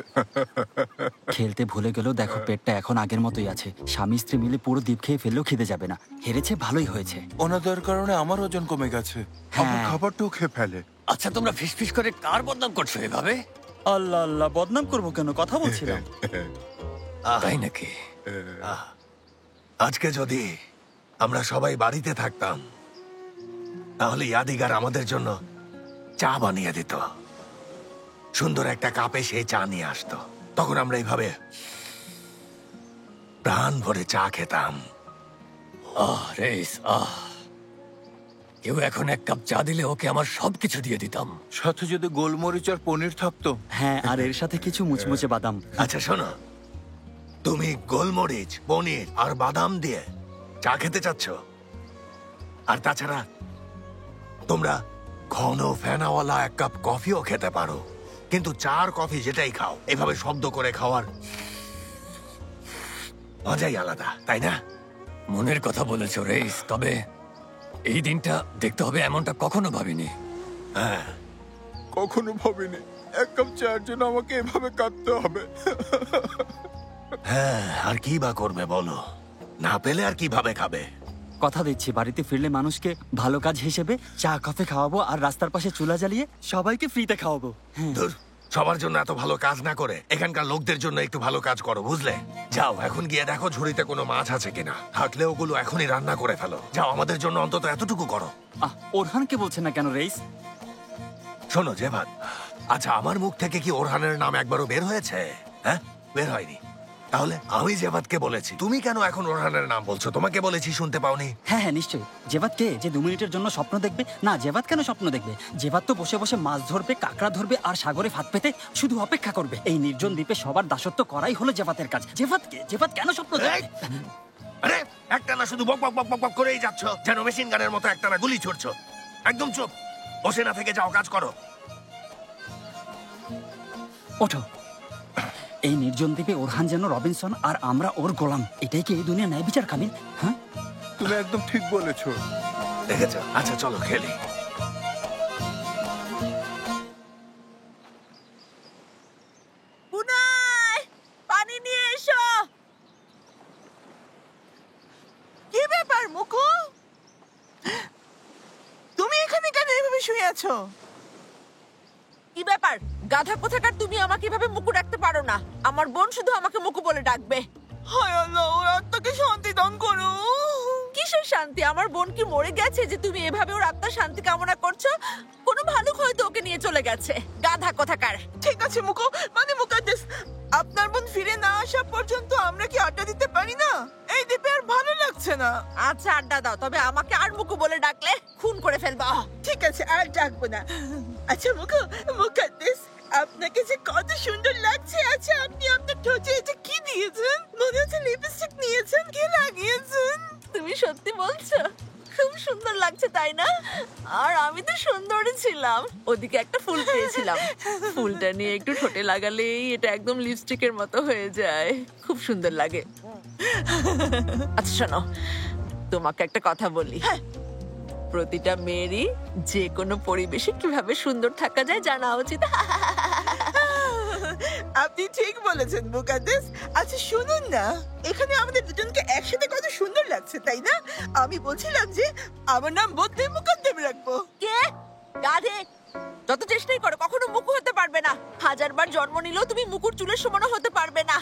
S2: খেলতে ভুলে গেলেও দেখো পেটটা এখন আগের মতোই আছে। স্বামী স্ত্রী মিলে পুরো দ্বীপ খেয়ে ফেললেও খিদে যাবে না। হেরেছে ভালোই হয়েছে।
S15: ওনাদের কারণে আমার ওজন কমে গেছে। আমার খাবারটাও খেয়ে ফেলে।
S14: আচ্ছা, তোমরা ফিসফিস করে কার বদনাম করছো এভাবে?
S2: আল্লাহ আল্লাহ, বদনাম করবো কেন? কথা বলছিলাম।
S14: তাই নাকি?
S5: আজকে যদি আমরা সবাই বাড়িতে থাকতাম, তাহলে ইয়াদিগার আমাদের জন্য চা বানিয়ে দিত। সুন্দর একটা কাপে সে চা নিয়ে আসতো। তখন আমরা এইভাবে প্রাণ ভরে চা খেতাম।
S14: রেস, কেউ এখন এক কাপ চা দিলে ওকে আমার সবকিছু দিয়ে দিতাম।
S15: সাথে যদি গোলমরিচ আর পনির থাকতো।
S2: হ্যাঁ, আর এর সাথে কিছু মুচমুচে বাদাম।
S5: আচ্ছা শোনো, তুমি গোলমরিচ, পনির আর বাদাম দিয়ে চা খেতে চাচ্ছ? আর তাছাড়া তোমরা ঘন ফেনাওয়ালা এক কাপ কফিও খেতে পারো। কিন্তু চা আর কফি যেটাই খাও, এভাবে শব্দ করে খাওয়ার মজাই আলাদা, তাই না?
S14: মনের কথা বলেছ রেস, তবে এই দিনটা দেখতে হবে এমনটা কখনো ভাবিনি।
S5: হ্যাঁ,
S15: কখনো ভাবিনি এক কাপ চায়ের জন্য আমাকে এভাবে কাঁদতে হবে।
S5: হ্যাঁ, আর কি বা করবে বলো? না পেলে আর কিভাবে খাবে?
S2: কথা দিচ্ছি, বাড়িতে ফিরলে মানুষকে ভালো কাজ হিসেবে চা কফি খাওয়াবো, আর রাস্তার পাশে চুলা জ্বালিয়ে সবাইকে ফ্রিতে খাওয়াবো।
S5: ধুর, সবার জন্য এত ভালো কাজ না করে এখানকার লোকদের জন্য একটু ভালো কাজ করো, বুঝলে? যাও, এখন গিয়ে দেখো ঝুড়িতে কোনো মাছ আছে কিনা। থাকলে ওগুলো এখনই রান্না করে ফেলো। যাও, আমাদের জন্য অন্তত এতটুকু করো।
S2: ওরহানকে বলছে না কেন রেইস?
S5: শোনো জেভাদ, আচ্ছা আমার মুখ থেকে কি ওরহানের নাম একবারও বের হয়েছে? হ্যাঁ, বের হয়নি। তাহলে আমি জেভাদকে বলেছি, তুমি কেন এখন ওরহানের নাম বলছো? তোমাকে বলেছি, শুনতে পাওনি?
S2: হ্যাঁ হ্যাঁ, নিশ্চয়ই। জেভাদ কে, যে 2 মিনিটের জন্য স্বপ্ন দেখবে? না, জেভাদ কেন স্বপ্ন দেখবে? জেভাদ তো বসে বসে মাছ ধরবে, কাঁকড়া ধরবে, আর সাগরে ফাঁদ পেতে শুধু অপেক্ষা করবে। এই নির্জন দ্বীপে সবার দাসত্ব করাই হলো জেভাদের কাজ। জেভাদ কেন স্বপ্ন দেখবে?
S5: আরে একটা না শুধু বক বক বক বক বক করেই যাচ্ছ, যেন মেশিন গানের মতো একটা না গুলি ছুড়ছো। একদম চুপ, বসে না থেকে যাও, কাজ করো।
S2: ওঠো। এই নির্জন দ্বীপে ওরহান যেন রবিনসন আর আমরা ওর গোলাম। এটাই কি এই দুনিয়া ন্যায় বিচার, কামিল? হ্যাঁ,
S15: তুমি একদম ঠিক বলেছো।
S5: দেখেছো? আচ্ছা চলো খেলি।
S8: পানি নিয়ে এসো।
S12: কি ব্যাপার মুকু? তুমি এখানে কেন এভাবে শুয়ে আছো?
S8: কি ব্যাপার গাধা কোথাকার, তুমি আমাকে এভাবে মুকু ডাকতে পারো না। আমার বোন শুধু আমাকে মুকু বলে ডাকবে।
S12: হায় আল্লাহ, ওর আত্মাকে শান্তি দান করো।
S8: কিসের শান্তি? আমার বোন কি মরে গেছে যে তুমি এভাবে ওর আত্মার শান্তি কামনা করছো? কোনো ভালুক হয়তো ওকে নিয়ে চলে গেছে। গাধা কোথাকার।
S12: ঠিক আছে মুকু, মানে মুকাদ্দেস, আপনার বোন ফিরে না আসা পর্যন্ত আমরা কি আড্ডা দিতে পারি না? এই দ্বীপে আর ভালো লাগছে না।
S8: আচ্ছা আড্ডা দাও, তবে আমাকে আর মুকু বলে ডাকলে খুন করে ফেলবা।
S12: ঠিক আছে, আর ডাকবো না। আচ্ছা মুকু, মুকাদ্দেস, আপনাকে যে কত সুন্দর লাগছে। আচ্ছা, আপনি আপনার ঠোঁটে এটা কি দিয়েছেন? মনে হচ্ছে লিপস্টিক নিয়েছেন। কি লাগিয়েছেন?
S8: তুমি সত্যি বলছো? খুব সুন্দর লাগছে, তাই না? আর আমি তো সুন্দরই ছিলাম। ওদিকে একটা ফুল পেয়েছিলাম, ফুলটা নিয়ে একটু ঠোঁটে লাগালেই এটা একদম লিপস্টিকের মতো হয়ে যায়। খুব সুন্দর লাগে। আচ্ছা শোনো, তোমাকে একটা কথা বলি। প্রতিটা মেয়েরই যে কোনো পরিবেশে কিভাবে সুন্দর থাকা যায় জানা উচিত।
S12: আপনি ঠিক বলেছেন মুকাদ্দেস। আচ্ছা শুনুন না, এখানে আমাদের দুজনকে একসাথে কত সুন্দর লাগছে, তাই না? আমি বলছিলাম যে আমার নাম বদলে মুকাদ্দেম রাখবো।
S8: কে? গাধে! যত চেষ্টাই করো কখনো মুকু হতে পারবে না। 1000বার জন্ম নিলেও তুমি মুকুর চুলের সমানও হতে পারবে না।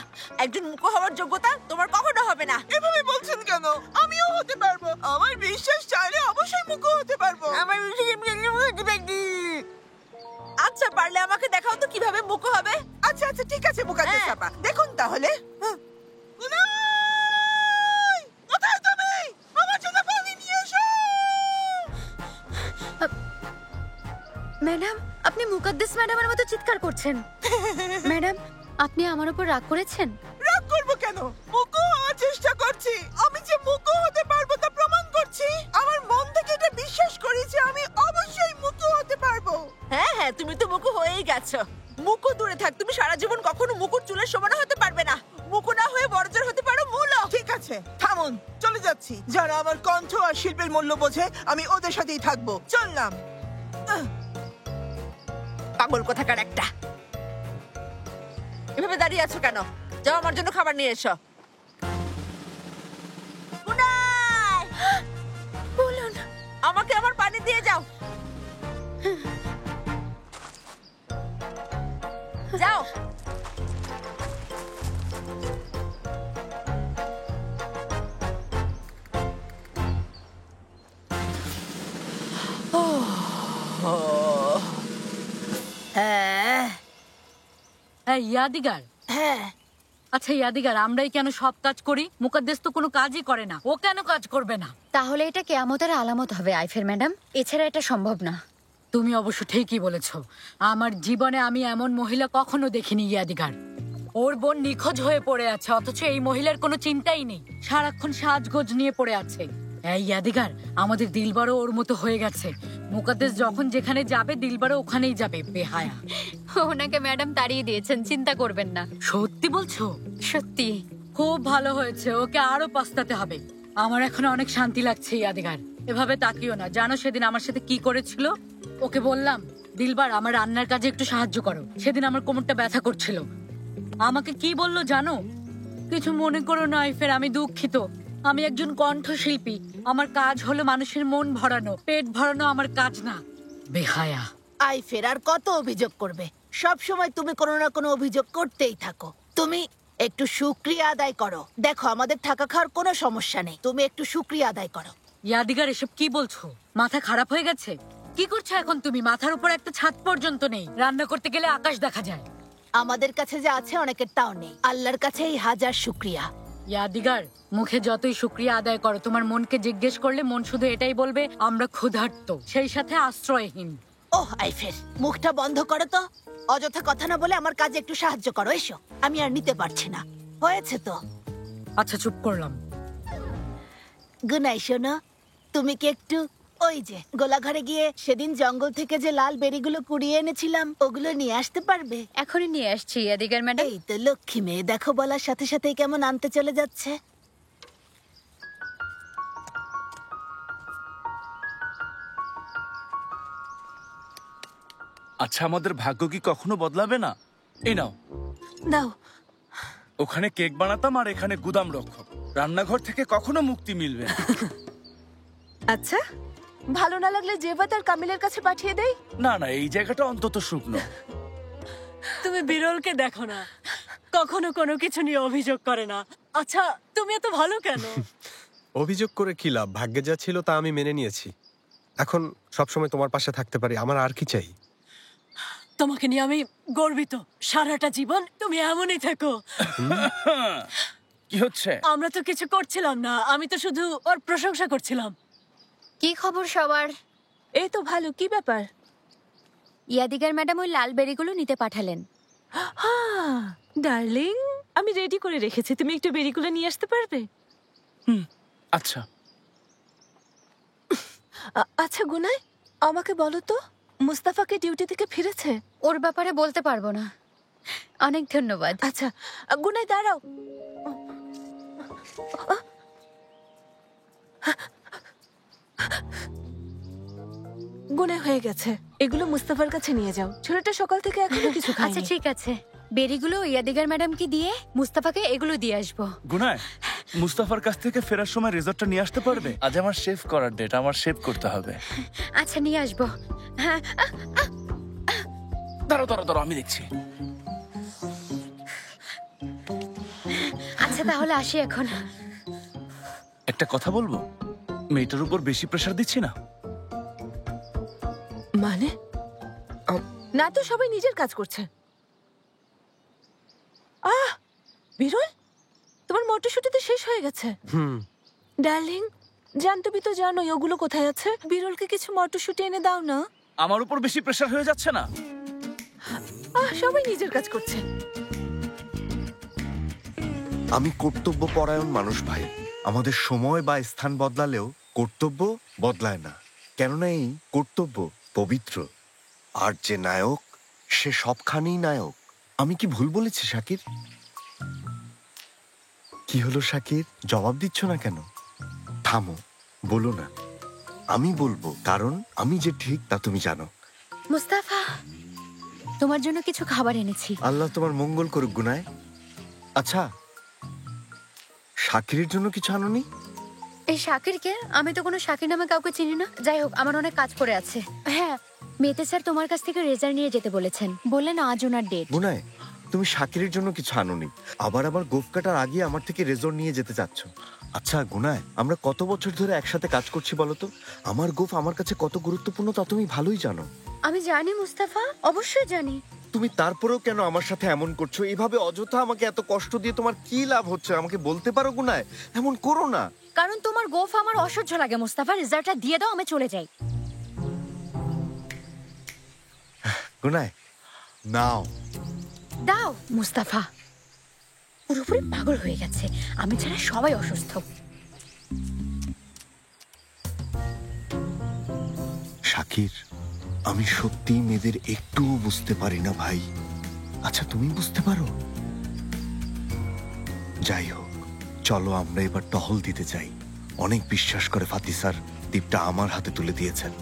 S8: একজন মুকু হওয়ার যোগ্যতা তোমার কখনো হবে না।
S12: এভাবে বলছেন কেন? আমিও হতে পারবো। আমার বিশ্বাস, চাইলে অবশ্যই মুকু হতে পারবো।
S8: আমার আচ্ছা, পারলে আমাকে দেখাও তো কিভাবে মুকু হবে।
S12: আচ্ছা আচ্ছা, ঠিক আছে মুকাদ্দেস আপা, দেখুন তাহলে। কোথায় তুমি? আমার জন্য পানি নিয়ে এসো।
S16: ম্যাডাম, আপনি মুকাদ্দেস ম্যাডামের মতো চিৎকার করছেন। ম্যাডাম, আপনি আমার উপর রাগ করেছেন?
S12: রাগ করবো কেন? মুকু হওয়ার চেষ্টা করছি। আমি যে মুকো হতে পারবো তা প্রমাণ করছি। আমার মন থেকে এটা বিশ্বাস করি যে আমি অবশ্যই মুকো হতে পারবো।
S13: হ্যাঁ হ্যাঁ, তুমি তো মুকু হয়েই গেছো। মুকু দূরে থাক, তুমি সারা জীবন কখনো মুকুর চুলের সমান হতে পারবে না। মুকু না হয়ে বড়জোর হতে পারো মূল।
S12: ঠিক আছে, থামুন, চলে যাচ্ছি। যারা আমার কণ্ঠ আর শিল্পের মূল্য বোঝে আমি ওদের সাথেই থাকবো। চললাম।
S13: পাগল কোথাকার একটা। এভাবে দাঁড়িয়ে আছো কেন? যাও আমার জন্য খাবার নিয়ে এসো। বলুন, আমাকে আমার পানি দিয়ে যাও। যাও।
S7: ইয়াদিগার,
S8: হ্যাঁ
S7: আচ্ছা ইয়াদিগার, আমরাই কেন সব কাজ করি? মুকাদ্দেস তো কোনো কাজই করে না, ও কেন কাজ করবে না?
S16: তাহলে এটা কেয়ামতের আলামত হবে আইফের ম্যাডাম, এছাড়া এটা সম্ভব না।
S7: তুমি অবশ্য ঠিকই বলেছ। আমার জীবনে আমি এমন মহিলা কখনো দেখিনি ইয়াদিগার। ওর বোন নিখোঁজ হয়ে পড়ে আছে, অথচ এই মহিলার কোনো চিন্তাই নেই, সারাক্ষণ সাজগোজ নিয়ে পড়ে আছে। এই ইয়াদিগার, আমাদের দিলবারও ওর মতো হয়ে গেছে। মুকাদ্দেস যখন যেখানে যাবে দিলবারও ওখানেই যাবে। বেহায়া।
S16: ওনাকে ম্যাডাম তাড়িয়ে দিয়েছেন, চিন্তা করবেন না।
S7: সত্যি বলছো?
S16: সত্যি।
S7: খুব ভালো হয়েছে, ওকে আরো পস্তাতে হবে। আমার এখন অনেক শান্তি লাগছে ইয়াদিগার। এভাবে তাকিও না। জানো সেদিন আমার সাথে কি করেছিল? ওকে বললাম, দিলবার আমার রান্নার কাজে একটু সাহায্য করো। সেদিন আমার কোমরটা ব্যথা করছিল। আমাকে কি বললো জানো? কিছু মনে করো না আইফের, আমি দুঃখিত। আমি একজন কণ্ঠশিল্পী, আমার কাজ হলো মানুষের মন ভরানো, পেট ভরানো আমার কাজ না। বেহায়া।
S8: আইফের আর কত অভিযোগ করবে? সব সময় তুমি কোনো না কোনো অভিযোগ করতেই থাকো। তুমি একটু শুকরিয়া আদায় করো। দেখো, আমাদের থাকা খাওয়ার কোনো সমস্যা নেই, তুমি একটু শুকরিয়া আদায় করো।
S7: ইয়াদিগার, এসব কি বলছো? মাথা খারাপ হয়ে গেছে? কি করছো এখন তুমি? মাথার উপর একটা ছাদ পর্যন্ত নেই, রান্না করতে গেলে আকাশ দেখা যায়।
S8: আমাদের কাছে যা আছে অনেকের তাও নেই, আল্লাহর কাছে এই হাজার শুকরিয়া।
S7: ইয়াদিগার, মুখে যতই শুকরিয়া আদায় করো, তোমার মনকে জিজ্ঞেস করলে মন শুধু এটাই বলবে, আমরা ক্ষুধার্ত, সেই সাথে আশ্রয়হীন।
S8: ওহ আইফের, মুখটা বন্ধ করো তো। অযথা কথা না বলে আমার কাজে একটু সাহায্য করো। এসো, আমি আর নিতে পারছি না। হয়েছে তো।
S7: আচ্ছা, চুপ করলাম।
S8: গুনাই শোনো, তুমি কি একটু ওই যে গোলাঘরে গিয়ে সেদিন জঙ্গল থেকে যে লাল বেরিগুলো কুড়িয়ে এনেছিলাম ওগুলো নিয়ে আসতে পারবে?
S16: এখনই নিয়ে আসছি ইয়াদিগার ম্যাডাম।
S8: এই তো লক্ষ্মী মেয়ে, দেখো বলার সাথে সাথেই কেমন আনতে চলে যাচ্ছে।
S17: আচ্ছা, আমাদের ভাগ্য কি কখনো বদলাবে না? এই নাও।
S11: দাও।
S17: ওখানে কেক বানাতাম আর এখানে গুদাম রক্ষক। রান্নাঘর থেকে কখনো মুক্তি মিলবে না।
S11: আচ্ছা, ভালো না লাগলে জেবাত আর কামিলের কাছে পাঠিয়ে দেই?
S17: না না, এই জায়গাটা অন্তত শুকনো।
S7: তুমি বিরলকে দেখো না, কখনো কোনো কিছু নিয়ে অভিযোগ করে না। আচ্ছা, তুমি এত ভালো কেন?
S3: অভিযোগ করে কি লাভ? ভাগ্যে যা ছিল তা আমি মেনে নিয়েছি। এখন সবসময় তোমার পাশে থাকতে পারি, আমার আর কি চাই?
S7: তোমাকে নিয়ে আমি গর্বিত। সারাটা জীবন তুমি এমনই থেকো।
S17: কি হচ্ছে?
S7: আমরা তো কিছু করছিলাম না, আমি তো শুধু ওর প্রশংসা করছিলাম।
S16: কি খবর সবার?
S11: এই তো ভালো। কি ব্যাপার?
S16: ইয়াদিগার ম্যাডাম ওই লাল বেরিগুলো নিতে পাঠালেন।
S11: ডার্লিং, আমি রেডি করে রেখেছি, তুমি একটু বেরিগুলো নিয়ে আসতে পারবে?
S17: আচ্ছা।
S11: আচ্ছা গুনাই, আমাকে বলো তো, মুস্তাফাকে ডিউটি থেকে ফিরেছে?
S16: ওর ব্যাপারে বলতে পারবো না। অনেক ধন্যবাদ।
S11: আচ্ছা গুনাই, দাঁড়াও। গুনাই হয়ে গেছে, এগুলো মুস্তাফার কাছে নিয়ে যাও। ছেলেটা সকাল থেকে এখনো কিছু খায়নি।
S16: আচ্ছা ঠিক আছে, বেরিগুলো ইয়াদিগার ম্যাডামকে দিয়ে মুস্তাফাকে এগুলো দিয়ে আসবো।
S17: গুনায়, মুস্তাফার কাছ থেকে ফেরার সময় রিসর্টটা নিয়ে আসতে পারবে? আজ আমার শেভ করার ডেট, আমার শেভ করতে হবে।
S16: আচ্ছা, নিয়ে আসবো। হ্যাঁ।
S17: দাঁড়াও দাঁড়াও দাঁড়াও, আমি দেখছি।
S16: আচ্ছা তাহলে আসি এখন।
S17: একটা কথা বলবো, মেয়েটার উপর বেশি প্রেসার দিচ্ছি না?
S11: মানে? না তো, সবাই নিজের কাজ করছে। বিরল, তোমার মটরশুটি তো শেষ হয়ে গেছে। ডার্লিং, জান, তুমি তো জানোই ওগুলো কোথায় আছে। বিরলকে কিছু মটরশুটি এনে দাও না।
S17: আমার উপর বেশি প্রেসার হয়ে যাচ্ছে না?
S11: সবাই নিজের কাজ করছে।
S10: আমি কর্তব্য পরায়ণ মানুষ ভাই, আমাদের সময় বা স্থান বদলালেও কর্তব্য বদলায় না, কেননা এই কর্তব্য পবিত্র। আর যে নায়ক, সে সবখানেই নায়ক। আমি কি ভুল বলেছি শাকির? কি হলো শাকির, জবাব দিচ্ছ না কেন? থামো, বলো না। আমি বলবো, কারণ আমি যে ঠিক তা তুমি জানো।
S16: মুস্তাফা, তোমার জন্য কিছু খাবার এনেছি।
S10: আল্লাহ তোমার মঙ্গল করুক গুনায়। আচ্ছা, শাকিরের জন্য কিছু আনোনি?
S16: এই শাকিরকে? আমি তো কোনো শাকির নামে কাউকে চিনি না। যাই হোক, আমার অনেক কাজ পড়ে আছে। হ্যাঁ, মেতে স্যার তোমার কাছ থেকে রেজাল্ট নিয়ে যেতে বলেছেন। বললেন আজ ওনার ডেট।
S10: গুনায়, তুমি শাকিরের জন্য কিছু আনোনি, আবার গোফ কাটার আগে আমার থেকে রেজল্ট নিয়ে যেতে চাচ্ছ। আচ্ছা গুনায়, আমরা কত বছর ধরে একসাথে কাজ করছি বলো তো? আমার গোফ আমার কাছে কত গুরুত্বপূর্ণ তা তুমি ভালোই জানো।
S16: আমি জানি মুস্তাফা, অবশ্যই জানি।
S10: তুমি তারপরেও কেন আমার সাথে এমন করছো? এভাবে অযথা আমাকে এত কষ্ট দিয়ে তোমার কি লাভ হচ্ছে আমাকে বলতে পারো গুনায়? এমন করো না।
S16: কারণ তোমার গোফ আমার অসহ্য লাগে মুস্তাফা। রেজাল্টটা দিয়ে দাও, আমি চলে যাই।
S10: গুনায়, নাও।
S16: দাও। মুস্তাফা পুরোপুরি পাগল হয়ে গেছে। আমি ছাড়া সবাই অসুস্থ।
S10: শাকির, আমি সত্যি মেয়েদের একটুও বুঝতে পারি না ভাই। আচ্ছা তুমি বুঝতে পারো? যাই হোক, চলো আমরা এবার টহল দিতে চাই। অনেক বিশ্বাস করে ফাতি স্যার দ্বীপটা আমার হাতে তুলে দিয়েছেন।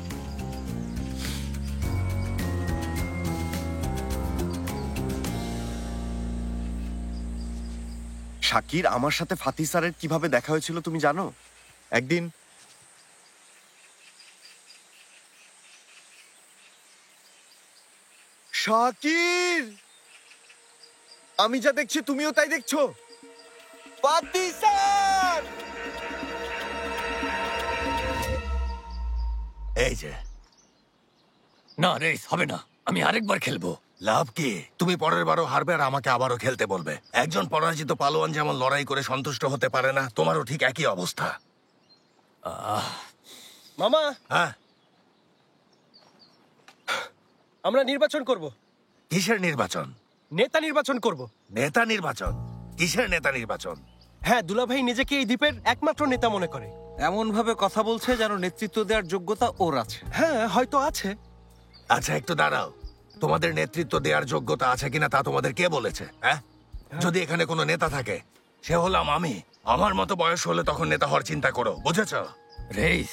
S10: শাকির, আমার সাথে ফাতি স্যারের কিভাবে দেখা হয়েছিল তুমি জানো? একদিন শাকির, আমি যা দেখছি তুমিও তাই দেখছো। Fati sir!
S5: এই যে।
S14: না রেস হবে না, আমি আরেকবার খেলবো।
S5: লাভ কি? তুমি পরের বারও হারবে আর আমাকে আবারও খেলতে বলবে। একজন পরাজিত পালোয়ান যেমন লড়াই করে সন্তুষ্ট হতে পারে না, তোমারও ঠিক একই অবস্থা।
S3: মামা,
S5: হ্যাঁ,
S3: আমরা নির্বাচন করব।
S5: কিসের নির্বাচন?
S3: নেতা নির্বাচন করব।
S5: নেতা নির্বাচন? কিসের নেতা নির্বাচন?
S3: হ্যাঁ, দুলাভাই নিজেকে এই দ্বীপের একমাত্র নেতা মনে করে।
S6: এমন ভাবে কথা বলছে যেন নেতৃত্ব দেওয়ার যোগ্যতা ওর আছে।
S3: হ্যাঁ, হয়তো আছে।
S5: আচ্ছা একটু দাঁড়াও, তোমাদের নেতৃত্ব দেওয়ার যোগ্যতা আছে কিনা তা তোমাদের কে বলেছে? হ্যাঁ, যদি এখানে কোনো নেতা থাকে সে হলাম আমি। আমার মতো বয়স হলে তখন নেতা হওয়ার চিন্তা করো, বুঝেছ?
S14: রেস,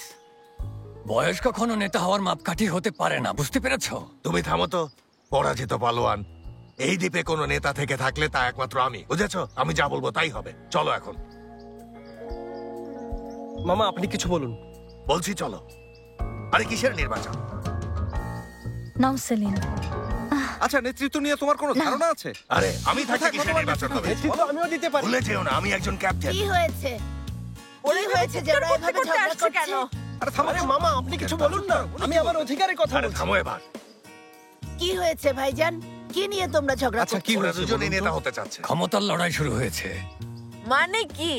S14: বয়স কখনো নেতা হওয়ার মাপকাঠি হতে পারে না, বুঝতে পেরেছ?
S5: তুমি থামো তো, পরাজিত পালোয়ান। এই দ্বীপে কোনো নেতা থেকে থাকলে তা একমাত্র আমি, বুঝেছ? আমি যা বলবো তাই হবে। চলো এখন।
S3: মামা আপনি কিছু বলুন।
S5: বলছি চলো। আরে কিসের নির্বাচন?
S9: নাও সেলিন।
S6: আচ্ছা, নেতৃত্ব নিয়ে তোমার কোনো ধারণা আছে?
S5: আরে আমি থাকি কিসের নির্বাচন হবে?
S3: নেতৃত্ব আমিও দিতে পারি।
S5: ভুলে যেও না, আমি একজন ক্যাপ্টেন।
S8: কি হয়েছে? কি হয়েছে যে ওরা এভাবে ঝগড়া করছে?
S3: আরে মামা আপনি কিছু বলুন না, আমি আমার অধিকারের কথা
S5: আরে
S3: বলছি।
S5: থামো এবার।
S8: কি হয়েছে ভাইজান? কি নিয়ে তোমরা ঝগড়া
S5: আচ্ছা
S8: করছো?
S5: কি ওরা দুজনেই নেতা হতে চাচ্ছে।
S14: ক্ষমতার লড়াই শুরু হয়েছে।
S13: মানে কি?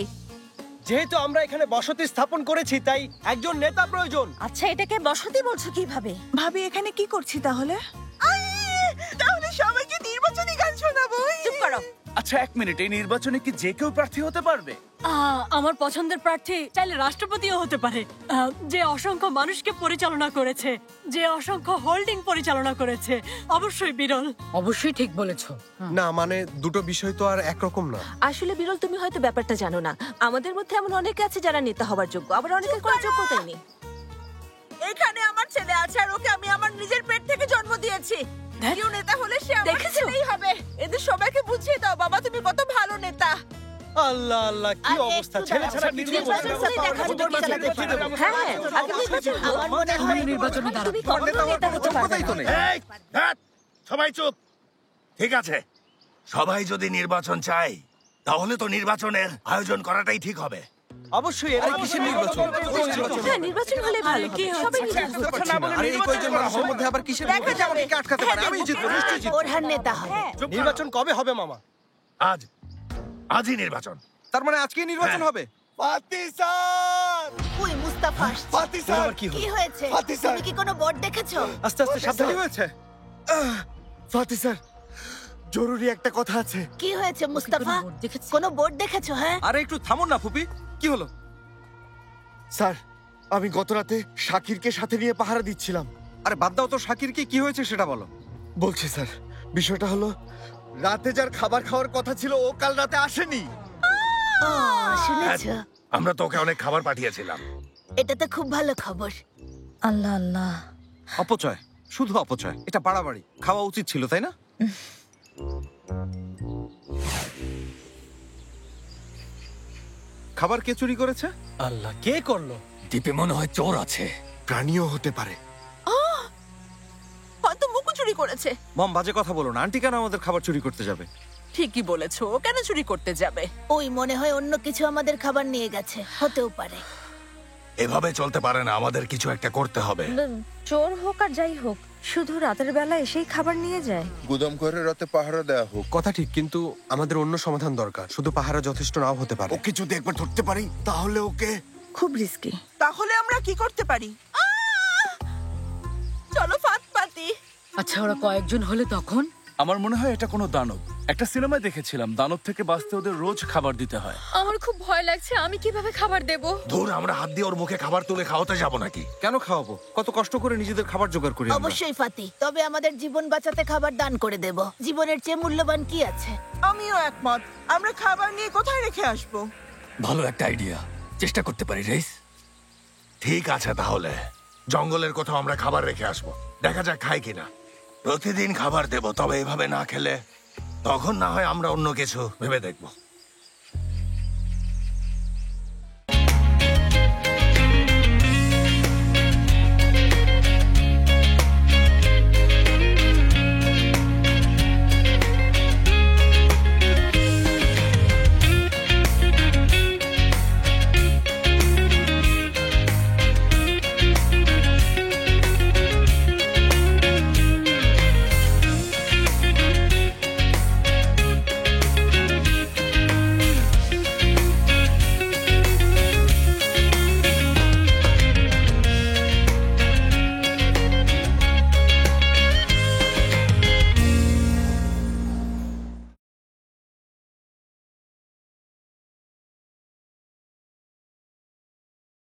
S3: যেহেতু আমরা এখানে বসতি স্থাপন করেছি তাই একজন নেতা প্রয়োজন।
S9: আচ্ছা, এটাকে বসতি বলছো কিভাবে?
S12: ভাবি এখানে কি করছি তাহলে? তাহলে সবাইকে নির্বাচনী গান শোনাবো।
S9: চুপ করো।
S17: আচ্ছা এক মিনিট, এই নির্বাচনে কি যে কেউ প্রার্থী হতে পারবে?
S7: আমার পছন্দের প্রার্থী চাইলে রাষ্ট্রপতিও হতে পারে, যে অসংখ্য মানুষকে পরিচালনা করেছে, যে অসংখ্য হোল্ডিং পরিচালনা করেছে। অবশ্যই বিরল। অবশ্যই ঠিক বলেছো।
S3: না মানে দুটো বিষয় তো আর একরকম না।
S11: আসলে বিরল, তুমি হয়তো ব্যাপারটা জানো না। আমাদের মধ্যে এমন অনেকে আছে যারা নেতা হবার যোগ্য, আবার অনেকের কোনো যোগ্যতাই নেই।
S12: এখানে আমার ছেলে আছে আর ওকে আমি আমার নিজের পেট থেকে জন্ম দিয়েছি। কেউ নেতা হলে সে আমার ছেলেই হবে। এদের সবাইকে বুঝিয়ে দাও বাবা, তুমি কত ভালো নেতা।
S3: আল্লাহ আল্লাহ, কি অবস্থা! ছেলে ছাড়া কিছুই বোঝে না।
S11: হ্যাঁ, আগে নির্বাচন করো।
S8: আমার মনে হয়
S7: নির্বাচনে দাঁড়াও।
S11: তুমি কখনো নেতা হতে পারবে না।
S5: এই, ধ্যাৎ, সবাই চুপ। ঠিক আছে, সবাই যদি নির্বাচন চায় তাহলে তো নির্বাচনের আয়োজন করাটাই ঠিক হবে।
S3: অবশ্যই। এর কিসের নির্বাচন?
S11: হ্যাঁ, নির্বাচন হলে ভালো হবে। সবাই নির্বাচন করছে।
S6: আরে এই কয়েকজন মানুষের মধ্যে আবার কিসের নির্বাচন? আমাকে কে আটকাতে পারে? আমি জিতবো, নিশ্চয়ই জিতবো।
S8: ওরহান নেতা হবে।
S3: নির্বাচন কবে হবে মামা?
S5: আজই নির্বাচন।
S6: তার মানে আজকেই নির্বাচন হবে?
S10: Fati sir!
S8: ওই মুস্তাফা আসছে।
S10: Fati sir!
S8: কি হয়েছে?
S10: Fati sir!
S8: তুমি কি কোনো বোর্ড দেখেছো?
S3: আস্তে আস্তে সাবধানে।
S6: হয়েছে?
S10: ফাতি স্যার, জরুরি একটা কথা আছে।
S8: কি হয়েছে মুস্তাফা? কোনো বোর্ড দেখেছো? হ্যাঁ,
S6: আরে একটু থামুন না ফুপি। কি হলো?
S10: স্যার, আমি গত রাতে শাকিরকে সাথে নিয়ে পাহারা দিচ্ছিলাম।
S6: আরে বাদ দাও তো, শাকিরকে কি হয়েছে সেটা বলো।
S10: বলছি স্যার, বিষয়টা হলো রাতে যার খাবার খাওয়ার কথা ছিল ও কাল রাতে আসেনি।
S8: শুনেছো?
S5: আমরা তোকে অনেক খাবার পাঠিয়েছিলাম।
S8: এটা তো খুব ভালো খবর।
S9: আল্লাহ আল্লাহ,
S6: অপচয়, শুধু অপচয়। এটা বাড়াবাড়ি, খাওয়া উচিত ছিল, তাই না? খাবার কে চুরি করেছে?
S3: আল্লাহ, কে করলো?
S14: দ্বীপে মনে হয় চোর আছে।
S10: প্রাণীও হতে পারে।
S13: হয়তো মুকু চুরি করেছে।
S6: মম, বাজে কথা বলো না। আন্টি কেন আমাদের খাবার চুরি করতে যাবে?
S13: ঠিকই বলেছো, ও কেন চুরি করতে যাবে?
S8: ওই মনে হয় অন্য কিছু আমাদের খাবার নিয়ে গেছে, হতেও পারে।
S5: এভাবে চলতে পারে না, আমাদের কিছু একটা করতে হবে।
S9: চোর হোক আর যাই হোক, শুধু রাতের বেলা এসেই খাবার নিয়ে যায়।
S15: গুদাম ঘরে রাতে পাহারা দেয়া হোক।
S3: কথা ঠিক, কিন্তু আমাদের অন্য সমাধান দরকার। শুধু পাহারা যথেষ্ট নাও হতে পারে।
S10: ওকে যদি একবার ধরতে পারি তাহলে ওকে।
S9: খুব রিস্কি।
S12: তাহলে আমরা কি করতে পারি?
S13: চলো ফাতপাতি।
S7: আচ্ছা, ওরা কয়েকজন হলে তখন?
S17: আমার মনে হয় এটা কোনো দানব। একটা সিনেমায় দেখেছিলাম দানব থেকে বাঁচতে ওদের রোজ খাবার দিতে হয়।
S16: আমার খুব ভয় লাগছে, আমি কিভাবে খাবার দেব?
S5: ধুর, আমরা হাত দিয়ে ওর মুখে খাবার তুলে খাওয়াতে যাব নাকি?
S6: কেন খাওয়াবো? কত কষ্ট করে নিজেদের খাবার জোগাড় করি আমরা।
S8: অবশ্যই ফাতি, তবে আমাদের জীবন বাঁচাতে খাবার দান করে দেব। জীবনের চেয়ে মূল্যবান কি আছে?
S12: আমিও একমত। আমরা খাবার নিয়ে কোথায় রেখে আসবো?
S14: ভালো একটা আইডিয়া, চেষ্টা করতে পারি রেস।
S5: ঠিক আছে, তাহলে জঙ্গলের কোথাও আমরা খাবার রেখে আসবো। দেখা যাক খাই কিনা। প্রতিদিন খাবার দেব, তবে এভাবে না খেলে তখন না হয় আমরা অন্য কিছু ভেবে দেখবো।